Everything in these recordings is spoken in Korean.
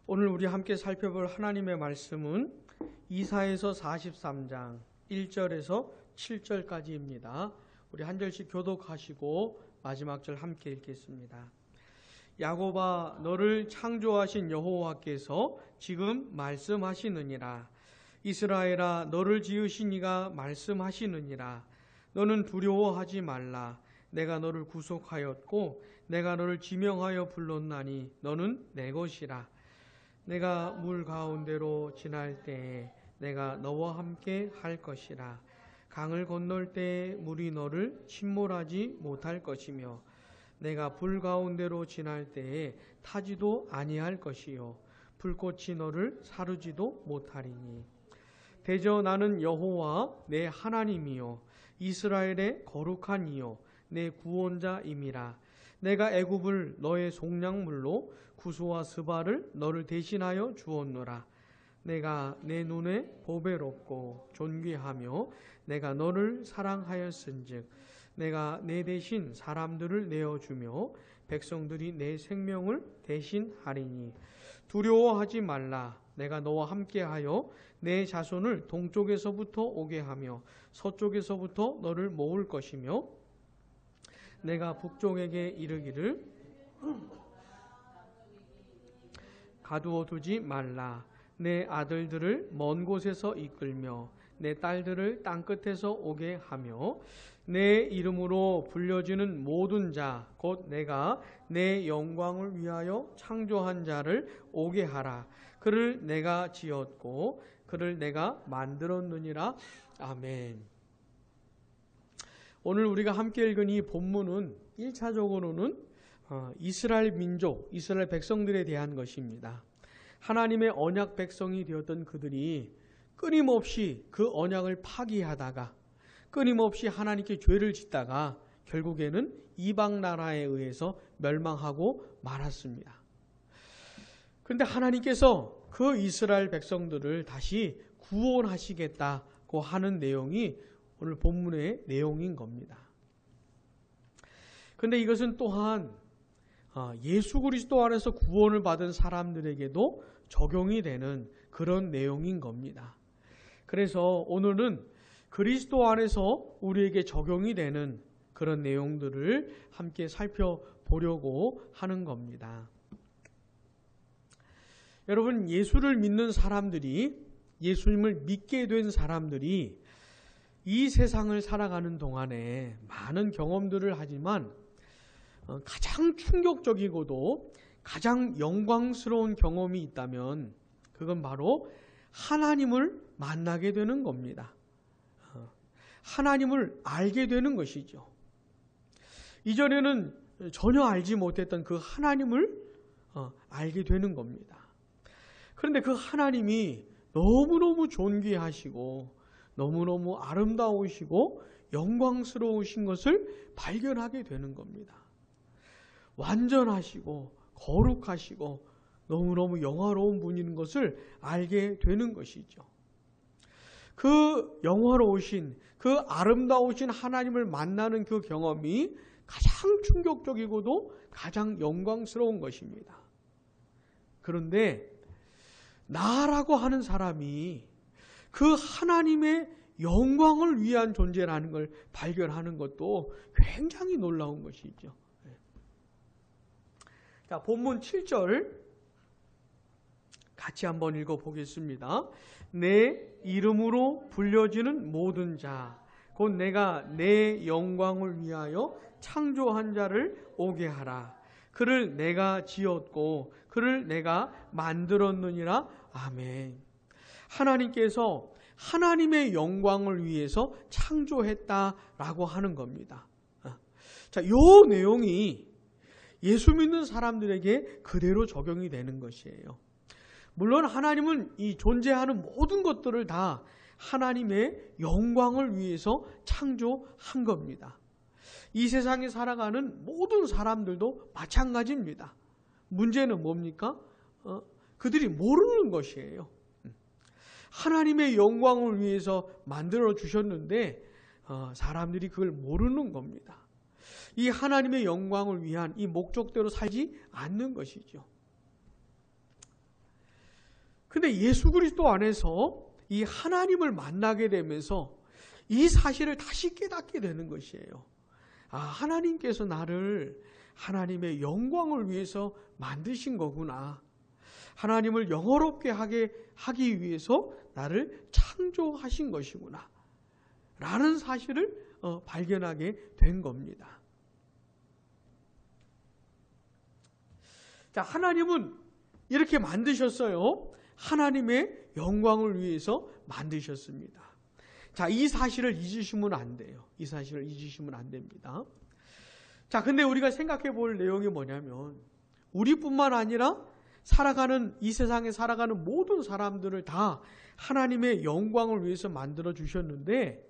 오늘 우리 함께 살펴볼 하나님의 말씀은 이사야서 43장 1절에서 7절까지입니다. 우리 한 절씩 교독하시고 마지막 절 함께 읽겠습니다. 야곱아, 너를 창조하신 여호와께서 지금 말씀하시느니라. 이스라엘아, 너를 지으신 이가 말씀하시느니라. 너는 두려워하지 말라. 내가 너를 구속하였고 내가 너를 지명하여 불렀나니 너는 내 것이라. 내가 물 가운데로 지날 때에 내가 너와 함께 할 것이라. 강을 건널 때에 물이 너를 침몰하지 못할 것이며 내가 불 가운데로 지날 때에 타지도 아니할 것이요 불꽃이 너를 사르지도 못하리니 대저 나는 여호와 내 하나님이요 이스라엘의 거룩한 이요 내 구원자임이라. 내가 애굽을 너의 속량물로 구스와 스바를 너를 대신하여 주었노라. 내가 내 눈에 보배롭고 존귀하며 내가 너를 사랑하였은즉 내가 내 대신 사람들을 내어주며 백성들이 내 생명을 대신하리니 두려워하지 말라. 내가 너와 함께하여 내 자손을 동쪽에서부터 오게 하며 서쪽에서부터 너를 모을 것이며 내가 북쪽에게 이르기를 가두어 두지 말라. 내 아들들을 먼 곳에서 이끌며 내 딸들을 땅끝에서 오게 하며 내 이름으로 불려지는 모든 자 곧 내가 내 영광을 위하여 창조한 자를 오게 하라. 그를 내가 지었고 그를 내가 만들었느니라. 아멘. 오늘 우리가 함께 읽은 이 본문은 1차적으로는 이스라엘 민족, 이스라엘 백성들에 대한 것입니다. 하나님의 언약 백성이 되었던 그들이 끊임없이 그 언약을 파기하다가 끊임없이 하나님께 죄를 짓다가 결국에는 이방 나라에 의해서 멸망하고 말았습니다. 그런데 하나님께서 그 이스라엘 백성들을 다시 구원하시겠다고 하는 내용이 오늘 본문의 내용인 겁니다. 그런데 이것은 또한 예수 그리스도 안에서 구원을 받은 사람들에게도 적용이 되는 그런 내용인 겁니다. 그래서 오늘은 그리스도 안에서 우리에게 적용이 되는 그런 내용들을 함께 살펴보려고 하는 겁니다. 여러분, 예수를 믿는 사람들이, 예수님을 믿게 된 사람들이 이 세상을 살아가는 동안에 많은 경험들을 하지만 가장 충격적이고도 가장 영광스러운 경험이 있다면 그건 바로 하나님을 만나게 되는 겁니다. 하나님을 알게 되는 것이죠. 이전에는 전혀 알지 못했던 그 하나님을 알게 되는 겁니다. 그런데 그 하나님이 너무너무 존귀하시고 너무너무 아름다우시고 영광스러우신 것을 발견하게 되는 겁니다. 완전하시고 거룩하시고 너무너무 영화로운 분인 것을 알게 되는 것이죠. 그 영화로우신, 그 아름다우신 하나님을 만나는 그 경험이 가장 충격적이고도 가장 영광스러운 것입니다. 그런데 나라고 하는 사람이 그 하나님의 영광을 위한 존재라는 걸 발견하는 것도 굉장히 놀라운 것이죠. 자, 본문 7절 같이 한번 읽어보겠습니다. 내 이름으로 불려지는 모든 자, 곧 내가 내 영광을 위하여 창조한 자를 오게 하라. 그를 내가 지었고 그를 내가 만들었느니라. 아멘. 하나님께서 하나님의 영광을 위해서 창조했다라고 하는 겁니다. 자, 이 내용이 예수 믿는 사람들에게 그대로 적용이 되는 것이에요. 물론 하나님은 이 존재하는 모든 것들을 다 하나님의 영광을 위해서 창조한 겁니다. 이 세상에 살아가는 모든 사람들도 마찬가지입니다. 문제는 뭡니까? 그들이 모르는 것이에요. 하나님의 영광을 위해서 만들어 주셨는데 사람들이 그걸 모르는 겁니다. 이 하나님의 영광을 위한 이 목적대로 살지 않는 것이죠. 근데 예수 그리스도 안에서 이 하나님을 만나게 되면서 이 사실을 다시 깨닫게 되는 것이에요. 아, 하나님께서 나를 하나님의 영광을 위해서 만드신 거구나. 하나님을 영화롭게 하기 위해서 나를 창조하신 것이구나. 라는 사실을 발견하게 된 겁니다. 자, 하나님은 이렇게 만드셨어요. 하나님의 영광을 위해서 만드셨습니다. 자, 이 사실을 잊으시면 안 돼요. 이 사실을 잊으시면 안 됩니다. 자, 근데 우리가 생각해 볼 내용이 뭐냐면, 우리뿐만 아니라 이 세상에 살아가는 모든 사람들을 다 하나님의 영광을 위해서 만들어 주셨는데,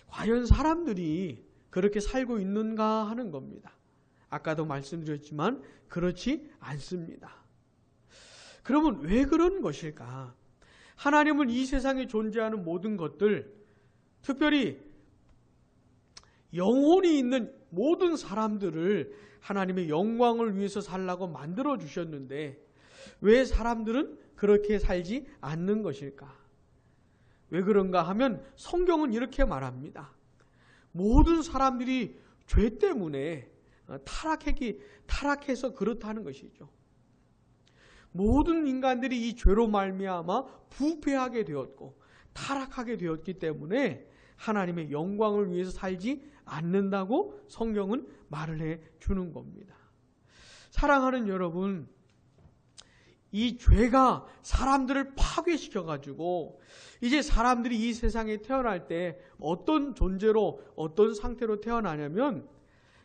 과연 사람들이 그렇게 살고 있는가 하는 겁니다. 아까도 말씀드렸지만 그렇지 않습니다. 그러면 왜 그런 것일까? 하나님은 이 세상에 존재하는 모든 것들, 특별히 영혼이 있는 모든 사람들을 하나님의 영광을 위해서 살라고 만들어 주셨는데 왜 사람들은 그렇게 살지 않는 것일까? 왜 그런가 하면 성경은 이렇게 말합니다. 모든 사람들이 죄 때문에 타락해서 그렇다는 것이죠. 모든 인간들이 이 죄로 말미암아 부패하게 되었고 타락하게 되었기 때문에 하나님의 영광을 위해서 살지 않는다고 성경은 말을 해 주는 겁니다. 사랑하는 여러분, 이 죄가 사람들을 파괴시켜가지고 이제 사람들이 이 세상에 태어날 때 어떤 존재로 어떤 상태로 태어나냐면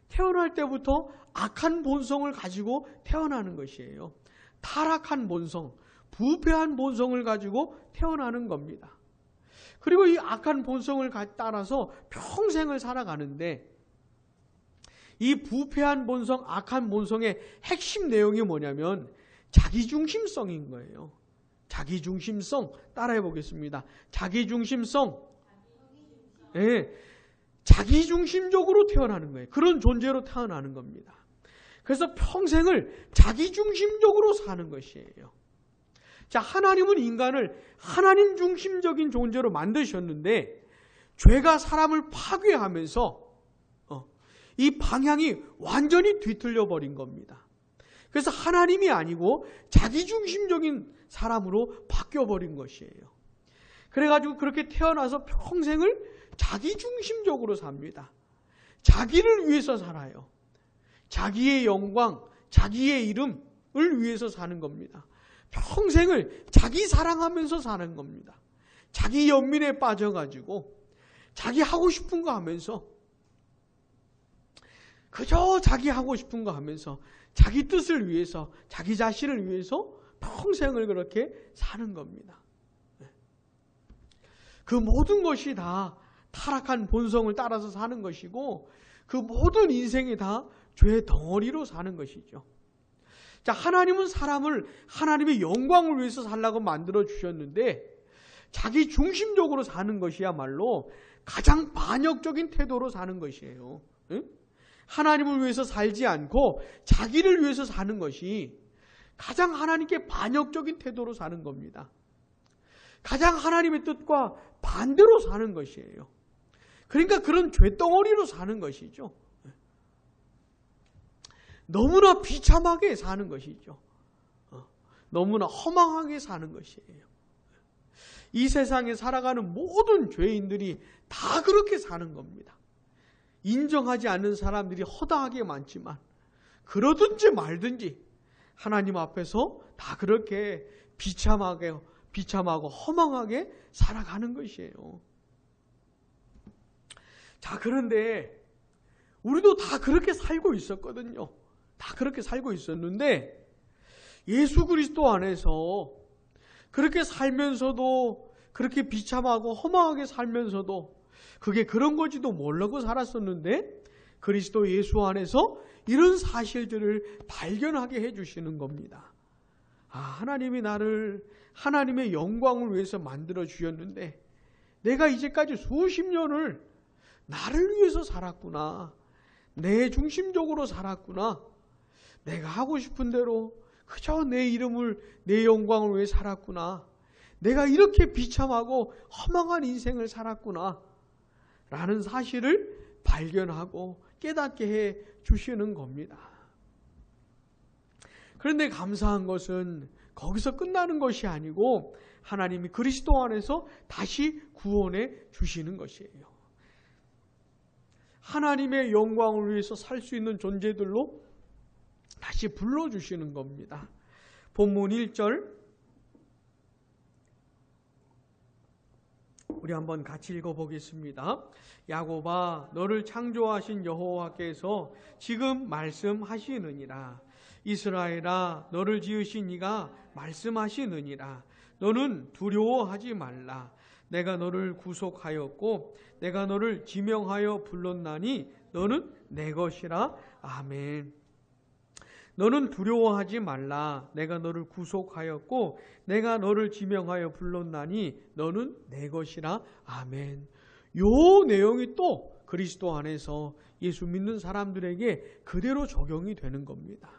태어날 때부터 악한 본성을 가지고 태어나는 것이에요. 타락한 본성, 부패한 본성을 가지고 태어나는 겁니다. 그리고 이 악한 본성을 따라서 평생을 살아가는데 이 부패한 본성, 악한 본성의 핵심 내용이 뭐냐면 자기중심성인 거예요. 자기중심성. 따라해 보겠습니다. 자기중심성. 네, 자기중심적으로 태어나는 거예요. 그런 존재로 태어나는 겁니다. 그래서 평생을 자기중심적으로 사는 것이에요. 자, 하나님은 인간을 하나님 중심적인 존재로 만드셨는데 죄가 사람을 파괴하면서 이 방향이 완전히 뒤틀려 버린 겁니다. 그래서 하나님이 아니고 자기중심적인 사람으로 바뀌어버린 것이에요. 그래가지고 그렇게 태어나서 평생을 자기중심적으로 삽니다. 자기를 위해서 살아요. 자기의 영광, 자기의 이름을 위해서 사는 겁니다. 평생을 자기 사랑하면서 사는 겁니다. 자기 연민에 빠져가지고 자기 하고 싶은 거 하면서 그저 자기 하고 싶은 거 하면서 자기 뜻을 위해서 자기 자신을 위해서 평생을 그렇게 사는 겁니다. 그 모든 것이 다 타락한 본성을 따라서 사는 것이고 그 모든 인생이 다 죄의 덩어리로 사는 것이죠. 자, 하나님은 사람을 하나님의 영광을 위해서 살라고 만들어 주셨는데 자기 중심적으로 사는 것이야말로 가장 반역적인 태도로 사는 것이에요. 하나님을 위해서 살지 않고 자기를 위해서 사는 것이 가장 하나님께 반역적인 태도로 사는 겁니다. 가장 하나님의 뜻과 반대로 사는 것이에요. 그러니까 그런 죄덩어리로 사는 것이죠. 너무나 비참하게 사는 것이죠. 너무나 허망하게 사는 것이에요. 이 세상에 살아가는 모든 죄인들이 다 그렇게 사는 겁니다. 인정하지 않는 사람들이 허다하게 많지만 그러든지 말든지 하나님 앞에서 다 그렇게 비참하고 허망하게 살아가는 것이에요. 자, 그런데 우리도 다 그렇게 살고 있었거든요. 다 그렇게 살고 있었는데 예수 그리스도 안에서 그렇게 살면서도 그렇게 비참하고 허망하게 살면서도 그게 그런 건지도 모르고 살았었는데 그리스도 예수 안에서 이런 사실들을 발견하게 해주시는 겁니다. 아, 하나님이 나를 하나님의 영광을 위해서 만들어 주셨는데 내가 이제까지 수십 년을 나를 위해서 살았구나. 내 중심적으로 살았구나. 내가 하고 싶은 대로 그저 내 이름을, 내 영광을 위해 살았구나. 내가 이렇게 비참하고 허망한 인생을 살았구나. 라는 사실을 발견하고 깨닫게 해 주시는 겁니다. 그런데 감사한 것은 거기서 끝나는 것이 아니고 하나님이 그리스도 안에서 다시 구원해 주시는 것이에요. 하나님의 영광을 위해서 살 수 있는 존재들로 다시 불러주시는 겁니다. 본문 1절 우리 한번 같이 읽어보겠습니다. 야곱아, 너를 창조하신 여호와께서 지금 말씀하시느니라. 이스라엘아, 너를 지으신 이가 말씀하시느니라. 너는 두려워하지 말라. 내가 너를 구속하였고 내가 너를 지명하여 불렀나니 너는 내 것이라. 아멘. 너는 두려워하지 말라. 내가 너를 구속하였고 내가 너를 지명하여 불렀나니 너는 내 것이라. 아멘. 요 내용이 또 그리스도 안에서 예수 믿는 사람들에게 그대로 적용이 되는 겁니다.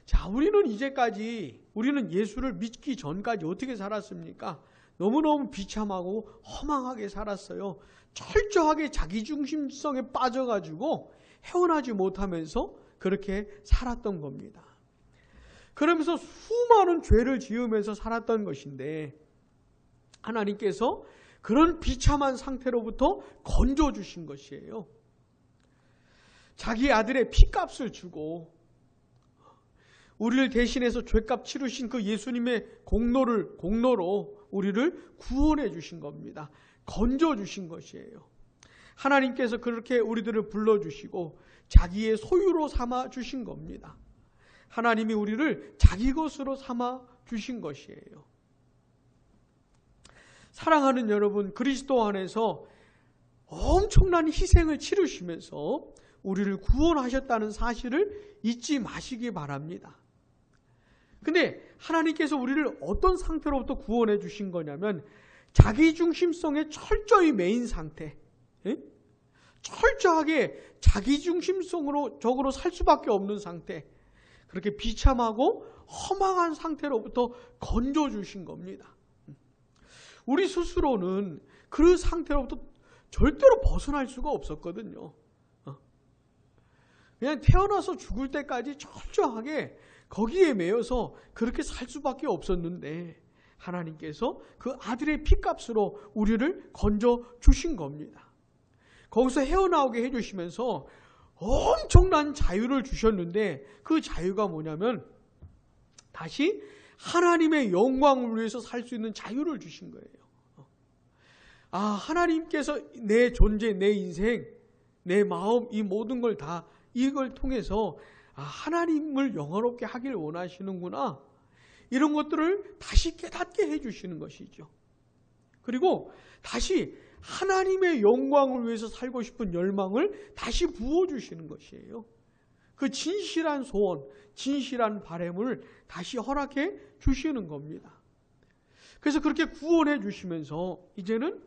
자, 우리는 이제까지, 우리는 예수를 믿기 전까지 어떻게 살았습니까? 너무너무 비참하고 허망하게 살았어요. 철저하게 자기중심성에 빠져가지고 헤어나지 못하면서 그렇게 살았던 겁니다. 그러면서 수많은 죄를 지으면서 살았던 것인데 하나님께서 그런 비참한 상태로부터 건져주신 것이에요. 자기 아들의 피값을 주고 우리를 대신해서 죄값 치르신 그 예수님의 공로로 우리를 구원해 주신 겁니다. 건져 주신 것이에요. 하나님께서 그렇게 우리들을 불러주시고 자기의 소유로 삼아 주신 겁니다. 하나님이 우리를 자기 것으로 삼아 주신 것이에요. 사랑하는 여러분, 그리스도 안에서 엄청난 희생을 치르시면서 우리를 구원하셨다는 사실을 잊지 마시기 바랍니다. 근데 하나님께서 우리를 어떤 상태로부터 구원해 주신 거냐면 자기중심성에 철저히 매인 상태, 철저하게 자기중심적으로 살 수밖에 없는 상태, 그렇게 비참하고 허망한 상태로부터 건져주신 겁니다. 우리 스스로는 그 상태로부터 절대로 벗어날 수가 없었거든요. 그냥 태어나서 죽을 때까지 철저하게 거기에 매여서 그렇게 살 수밖에 없었는데 하나님께서 그 아들의 피값으로 우리를 건져 주신 겁니다. 거기서 헤어나오게 해주시면서 엄청난 자유를 주셨는데 그 자유가 뭐냐면 다시 하나님의 영광을 위해서 살 수 있는 자유를 주신 거예요. 하나님께서 내 존재, 내 인생, 내 마음, 이 모든 걸 다 이걸 통해서 하나님을 영화롭게 하길 원하시는구나. 이런 것들을 다시 깨닫게 해주시는 것이죠. 그리고 다시 하나님의 영광을 위해서 살고 싶은 열망을 다시 부어주시는 것이에요. 그 진실한 소원, 진실한 바람을 다시 허락해 주시는 겁니다. 그래서 그렇게 구원해 주시면서 이제는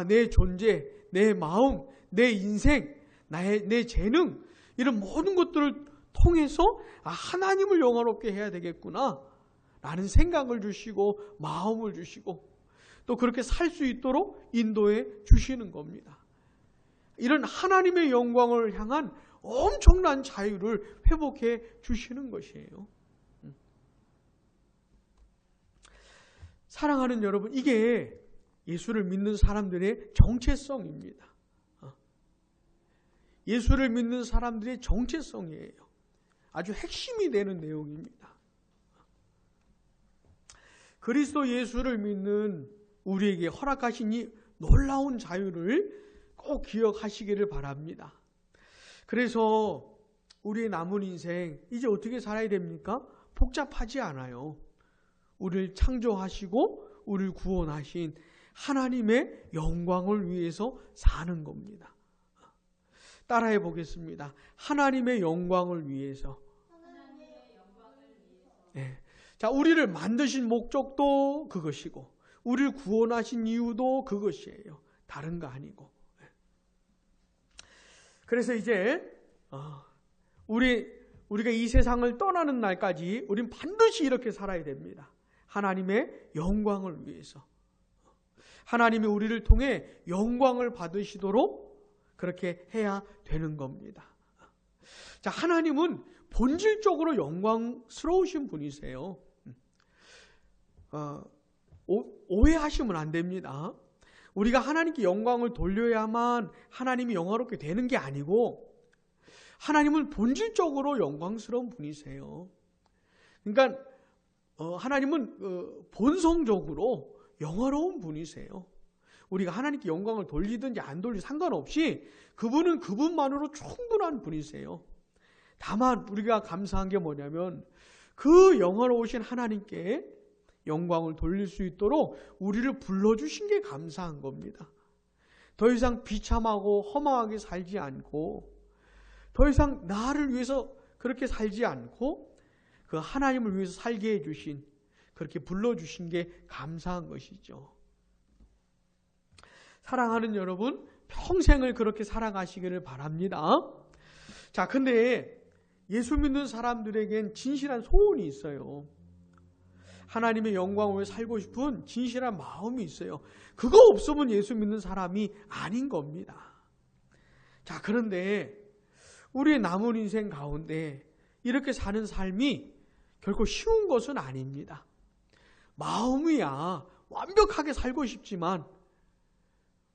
내 존재, 내 마음, 내 인생, 내 재능 이런 모든 것들을 통해서 하나님을 영화롭게 해야 되겠구나 라는 생각을 주시고 마음을 주시고 또 그렇게 살 수 있도록 인도해 주시는 겁니다. 이런 하나님의 영광을 향한 엄청난 자유를 회복해 주시는 것이에요. 사랑하는 여러분, 이게 예수를 믿는 사람들의 정체성입니다. 예수를 믿는 사람들의 정체성이에요. 아주 핵심이 되는 내용입니다. 그리스도 예수를 믿는 우리에게 허락하신 이 놀라운 자유를 꼭 기억하시기를 바랍니다. 그래서 우리의 남은 인생 이제 어떻게 살아야 됩니까? 복잡하지 않아요. 우리를 창조하시고 우리를 구원하신 하나님의 영광을 위해서 사는 겁니다. 따라해 보겠습니다. 하나님의 영광을 위해서. 네. 자, 우리를 만드신 목적도 그것이고 우리를 구원하신 이유도 그것이에요. 다른 거 아니고. 그래서 이제 우리가 이 세상을 떠나는 날까지 우린 반드시 이렇게 살아야 됩니다. 하나님의 영광을 위해서. 하나님이 우리를 통해 영광을 받으시도록 그렇게 해야 되는 겁니다. 자, 하나님은 본질적으로 영광스러우신 분이세요. 오해하시면 안 됩니다. 우리가 하나님께 영광을 돌려야만 하나님이 영화롭게 되는 게 아니고 하나님은 본질적으로 영광스러운 분이세요. 그러니까 하나님은 본성적으로 영화로운 분이세요. 우리가 하나님께 영광을 돌리든지 안 돌리든지 상관없이 그분은 그분만으로 충분한 분이세요. 다만 우리가 감사한 게 뭐냐면 그 영화로우신 하나님께 영광을 돌릴 수 있도록 우리를 불러주신 게 감사한 겁니다. 더 이상 비참하고 허망하게 살지 않고 더 이상 나를 위해서 그렇게 살지 않고 그 하나님을 위해서 살게 해주신, 그렇게 불러주신 게 감사한 것이죠. 사랑하는 여러분, 평생을 그렇게 살아가시기를 바랍니다. 자, 근데 예수 믿는 사람들에겐 진실한 소원이 있어요. 하나님의 영광을 위해 살고 싶은 진실한 마음이 있어요. 그거 없으면 예수 믿는 사람이 아닌 겁니다. 자, 그런데 우리의 남은 인생 가운데 이렇게 사는 삶이 결코 쉬운 것은 아닙니다. 마음이야 완벽하게 살고 싶지만,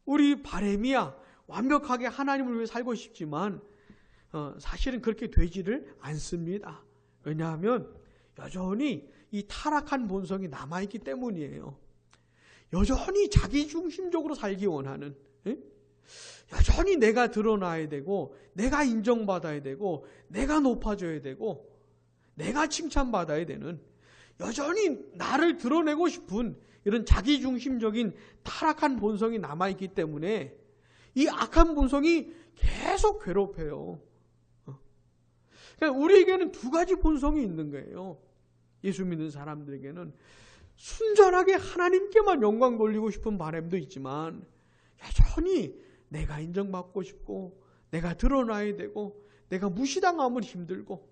우리 바람이야 완벽하게 하나님을 위해 살고 싶지만 사실은 그렇게 되지를 않습니다. 왜냐하면 여전히 이 타락한 본성이 남아있기 때문이에요. 여전히 자기중심적으로 살기 원하는, 여전히 내가 드러나야 되고 내가 인정받아야 되고 내가 높아져야 되고 내가 칭찬받아야 되는, 여전히 나를 드러내고 싶은 이런 자기중심적인 타락한 본성이 남아있기 때문에 이 악한 본성이 계속 괴롭혀요. 그러니까 우리에게는 두 가지 본성이 있는 거예요. 예수 믿는 사람들에게는 순전하게 하나님께만 영광 돌리고 싶은 바람도 있지만 여전히 내가 인정받고 싶고 내가 드러나야 되고 내가 무시당하면 힘들고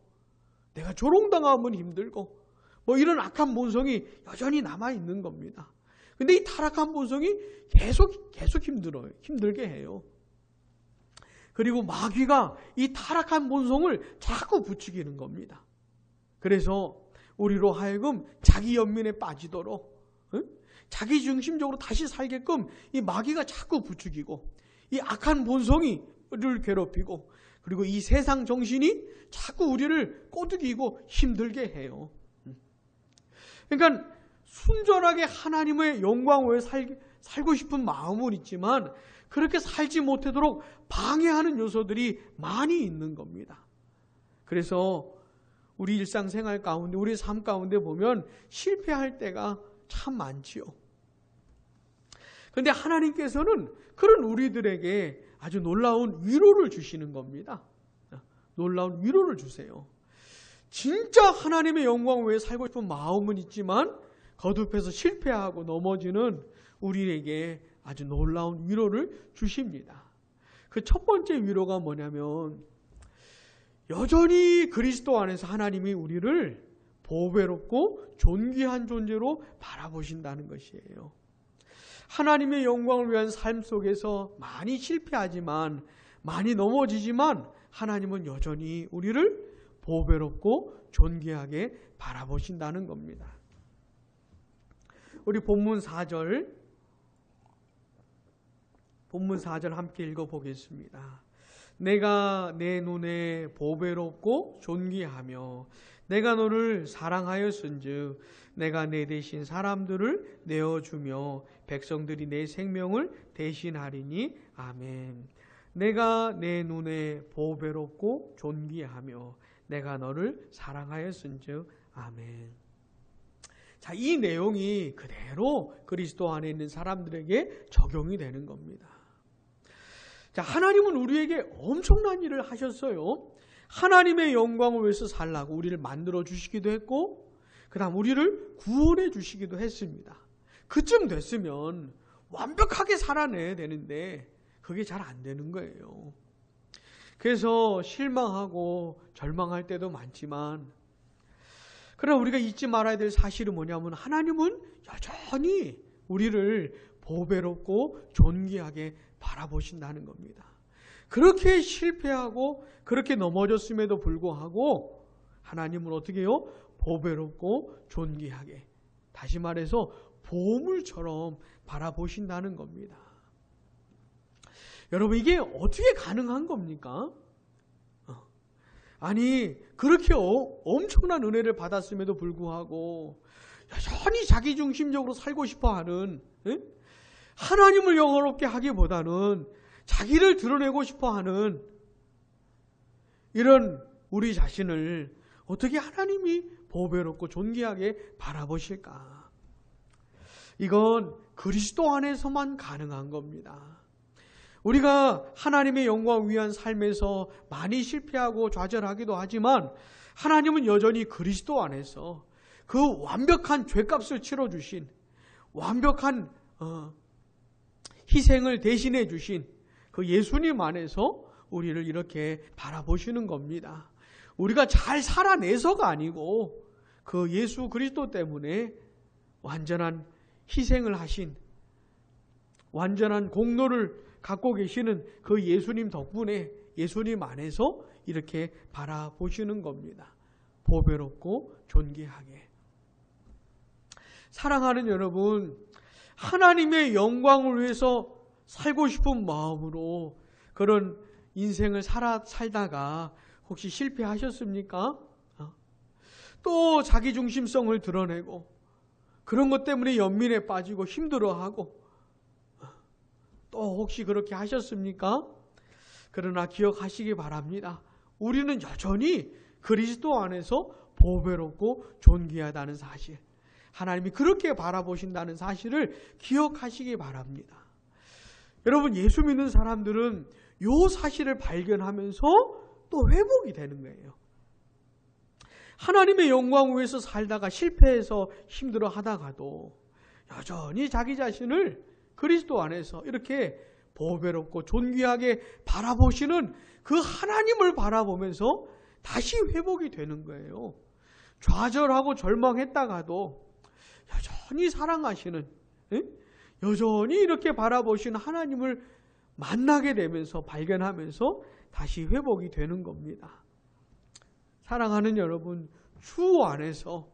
내가 조롱당하면 힘들고 뭐 이런 악한 본성이 여전히 남아있는 겁니다. 근데 이 타락한 본성이 계속 힘들어요. 힘들게 해요. 그리고 마귀가 이 타락한 본성을 자꾸 부추기는 겁니다. 그래서 우리로 하여금 자기 연민에 빠지도록, 자기 중심적으로 다시 살게끔 이 마귀가 자꾸 부추기고 이 악한 본성이 우리를 괴롭히고 그리고 이 세상 정신이 자꾸 우리를 꼬드기고 힘들게 해요. 그러니까 순전하게 하나님의 영광 외에 살고 싶은 마음은 있지만 그렇게 살지 못하도록 방해하는 요소들이 많이 있는 겁니다. 그래서 우리 일상생활 가운데, 우리 삶 가운데 보면 실패할 때가 참 많지요. 그런데 하나님께서는 그런 우리들에게 아주 놀라운 위로를 주시는 겁니다. 놀라운 위로를 주세요. 진짜 하나님의 영광 외에 살고 싶은 마음은 있지만 거듭해서 실패하고 넘어지는 우리에게 아주 놀라운 위로를 주십니다. 그 첫 번째 위로가 뭐냐면 여전히 그리스도 안에서 하나님이 우리를 보배롭고 존귀한 존재로 바라보신다는 것이에요. 하나님의 영광을 위한 삶 속에서 많이 실패하지만 많이 넘어지지만 하나님은 여전히 우리를 보배롭고 존귀하게 바라보신다는 겁니다. 우리 본문 4절 함께 읽어보겠습니다. 내가 내 눈에 보배롭고 존귀하며 내가 너를 사랑하였은즉 내가 내 대신 사람들을 내어주며 백성들이 내 생명을 대신하리니 아멘. 내가 내 눈에 보배롭고 존귀하며 내가 너를 사랑하였은즉 아멘. 자, 이 내용이 그대로 그리스도 안에 있는 사람들에게 적용이 되는 겁니다. 자, 하나님은 우리에게 엄청난 일을 하셨어요. 하나님의 영광을 위해서 살라고 우리를 만들어 주시기도 했고 그 다음 우리를 구원해 주시기도 했습니다. 그쯤 됐으면 완벽하게 살아내야 되는데 그게 잘 안 되는 거예요. 그래서 실망하고 절망할 때도 많지만, 그러나 우리가 잊지 말아야 될 사실은 뭐냐면 하나님은 여전히 우리를 보배롭고 존귀하게 바라보신다는 겁니다. 그렇게 실패하고 그렇게 넘어졌음에도 불구하고 하나님은 어떻게 해요? 보배롭고 존귀하게, 다시 말해서 보물처럼 바라보신다는 겁니다. 여러분, 이게 어떻게 가능한 겁니까? 아니, 그렇게 엄청난 은혜를 받았음에도 불구하고 여전히 자기중심적으로 살고 싶어하는, 하나님을 영화롭게 하기보다는 자기를 드러내고 싶어하는 이런 우리 자신을 어떻게 하나님이 보배롭고 존귀하게 바라보실까? 이건 그리스도 안에서만 가능한 겁니다. 우리가 하나님의 영광을 위한 삶에서 많이 실패하고 좌절하기도 하지만 하나님은 여전히 그리스도 안에서 그 완벽한 죄값을 치러주신, 완벽한 희생을 대신해 주신 그 예수님 안에서 우리를 이렇게 바라보시는 겁니다. 우리가 잘 살아내서가 아니고 그 예수 그리스도 때문에 완전한 희생을 하신, 완전한 공로를 갖고 계시는 그 예수님 덕분에 예수님 안에서 이렇게 바라보시는 겁니다. 보배롭고 존귀하게. 사랑하는 여러분, 하나님의 영광을 위해서 살고 싶은 마음으로 그런 인생을 살다가 혹시 실패하셨습니까? 또 자기중심성을 드러내고 그런 것 때문에 연민에 빠지고 힘들어하고 또 혹시 그렇게 하셨습니까? 그러나 기억하시기 바랍니다. 우리는 여전히 그리스도 안에서 보배롭고 존귀하다는 사실, 하나님이 그렇게 바라보신다는 사실을 기억하시기 바랍니다. 여러분, 예수 믿는 사람들은 이 사실을 발견하면서 또 회복이 되는 거예요. 하나님의 영광을 위해서 살다가 실패해서 힘들어 하다가도 여전히 자기 자신을 그리스도 안에서 이렇게 보배롭고 존귀하게 바라보시는 그 하나님을 바라보면서 다시 회복이 되는 거예요. 좌절하고 절망했다가도 여전히 사랑하시는, 여전히 이렇게 바라보시는 하나님을 만나게 되면서 발견하면서 다시 회복이 되는 겁니다. 사랑하는 여러분, 주 안에서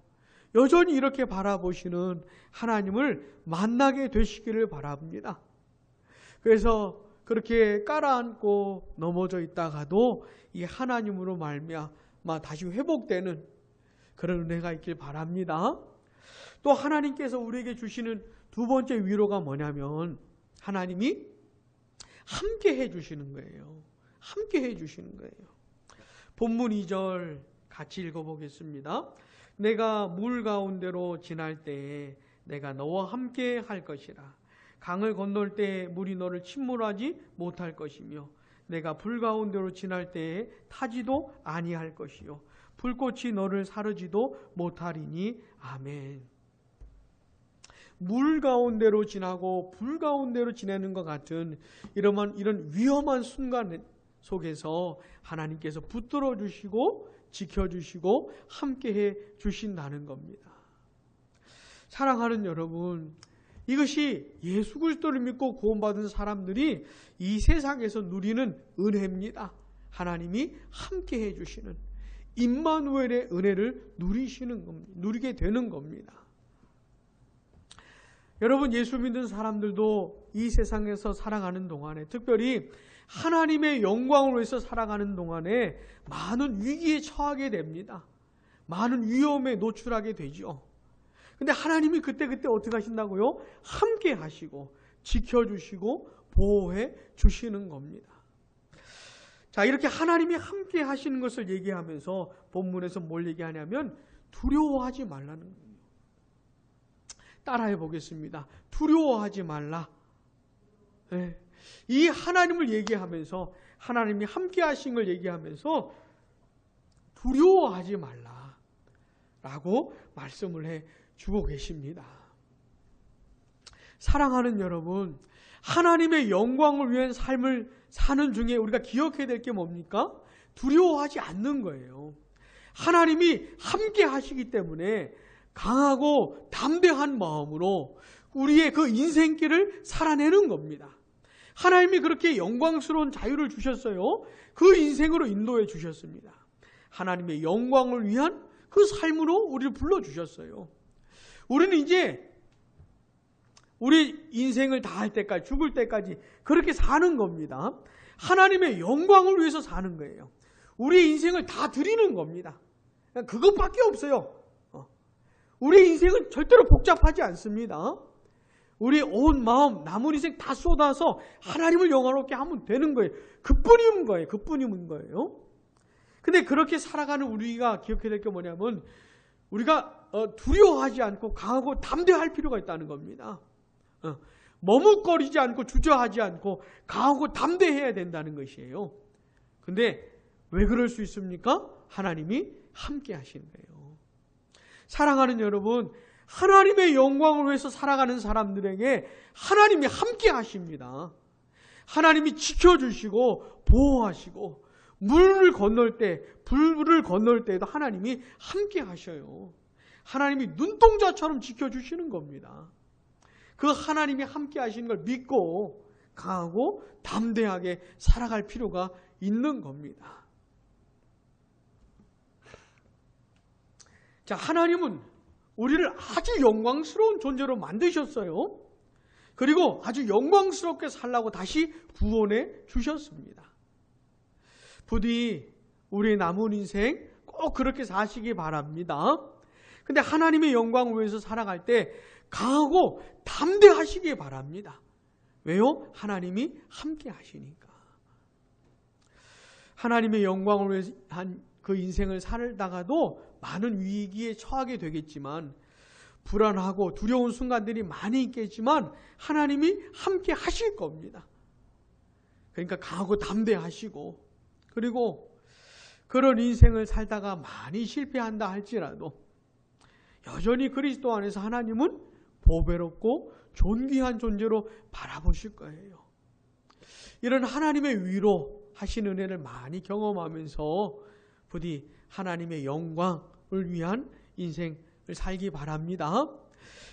여전히 이렇게 바라보시는 하나님을 만나게 되시기를 바랍니다. 그래서 그렇게 깔아앉고 넘어져 있다가도 이 하나님으로 말미암아 다시 회복되는 그런 은혜가 있길 바랍니다. 또 하나님께서 우리에게 주시는 두 번째 위로가 뭐냐면 하나님이 함께 해주시는 거예요. 함께 해주시는 거예요. 본문 2절 같이 읽어보겠습니다. 내가 물 가운데로 지날 때에 내가 너와 함께 할 것이라. 강을 건널 때에 물이 너를 침몰하지 못할 것이며 내가 불 가운데로 지날 때에 타지도 아니할 것이요 불꽃이 너를 사르지도 못하리니. 아멘. 물 가운데로 지나고 불 가운데로 지내는 것 같은 이런 위험한 순간 속에서 하나님께서 붙들어 주시고 지켜주시고 함께해 주신다는 겁니다. 사랑하는 여러분, 이것이 예수 그리스도를 믿고 구원받은 사람들이 이 세상에서 누리는 은혜입니다. 하나님이 함께해 주시는 임마누엘의 은혜를 누리게 되는 겁니다. 여러분, 예수 믿는 사람들도 이 세상에서 살아가는 동안에, 특별히 하나님의 영광을 위해서 살아가는 동안에 많은 위기에 처하게 됩니다. 많은 위험에 노출하게 되죠. 근데 하나님이 그때 어떻게 하신다고요? 함께 하시고 지켜주시고 보호해 주시는 겁니다. 자, 이렇게 하나님이 함께 하시는 것을 얘기하면서 본문에서 뭘 얘기하냐면 두려워하지 말라는 거예요. 따라해 보겠습니다. 두려워하지 말라. 네. 이 하나님을 얘기하면서, 하나님이 함께 하신 걸 얘기하면서 두려워하지 말라 라고 말씀을 해 주고 계십니다. 사랑하는 여러분, 하나님의 영광을 위한 삶을 사는 중에 우리가 기억해야 될 게 뭡니까? 두려워하지 않는 거예요. 하나님이 함께 하시기 때문에 강하고 담대한 마음으로 우리의 그 인생길을 살아내는 겁니다. 하나님이 그렇게 영광스러운 자유를 주셨어요. 그 인생으로 인도해 주셨습니다. 하나님의 영광을 위한 그 삶으로 우리를 불러주셨어요. 우리는 이제 우리 인생을 다할 때까지, 죽을 때까지 그렇게 사는 겁니다. 하나님의 영광을 위해서 사는 거예요. 우리의 인생을 다 드리는 겁니다. 그것밖에 없어요. 우리의 인생은 절대로 복잡하지 않습니다. 우리의 온 마음, 남은 인생 다 쏟아서 하나님을 영화롭게 하면 되는 거예요. 그뿐인 거예요. 그뿐인 거예요. 근데 그렇게 살아가는 우리가 기억해야 될 게 뭐냐면 우리가 두려워하지 않고 강하고 담대할 필요가 있다는 겁니다. 머뭇거리지 않고 주저하지 않고 강하고 담대해야 된다는 것이에요. 근데 왜 그럴 수 있습니까? 하나님이 함께 하시는 거예요. 사랑하는 여러분, 하나님의 영광을 위해서 살아가는 사람들에게 하나님이 함께 하십니다. 하나님이 지켜주시고 보호하시고 물을 건널 때, 불을 건널 때에도 하나님이 함께 하셔요. 하나님이 눈동자처럼 지켜주시는 겁니다. 그 하나님이 함께 하시는 걸 믿고 강하고 담대하게 살아갈 필요가 있는 겁니다. 자, 하나님은 우리를 아주 영광스러운 존재로 만드셨어요. 그리고 아주 영광스럽게 살라고 다시 구원해 주셨습니다. 부디 우리의 남은 인생 꼭 그렇게 사시기 바랍니다. 근데 하나님의 영광을 위해서 살아갈 때 강하고 담대하시기 바랍니다. 왜요? 하나님이 함께 하시니까. 하나님의 영광을 위해서 한 그 인생을 살다가도 많은 위기에 처하게 되겠지만 불안하고 두려운 순간들이 많이 있겠지만 하나님이 함께 하실 겁니다. 그러니까 강하고 담대하시고 그리고 그런 인생을 살다가 많이 실패한다 할지라도 여전히 그리스도 안에서 하나님은 보배롭고 존귀한 존재로 바라보실 거예요. 이런 하나님의 위로 하신 은혜를 많이 경험하면서 부디 하나님의 영광을 위한 인생을 살기 바랍니다.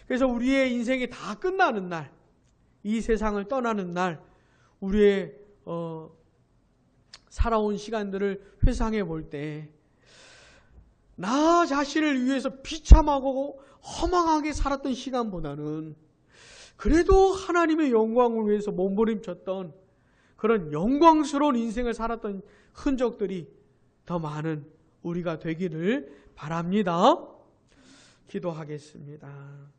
그래서 우리의 인생이 다 끝나는 날, 이 세상을 떠나는 날, 우리의 살아온 시간들을 회상해 볼 때 나 자신을 위해서 비참하고 허망하게 살았던 시간보다는 그래도 하나님의 영광을 위해서 몸부림쳤던 그런 영광스러운 인생을 살았던 흔적들이 더 많은 우리가 되기를 바랍니다. 기도하겠습니다.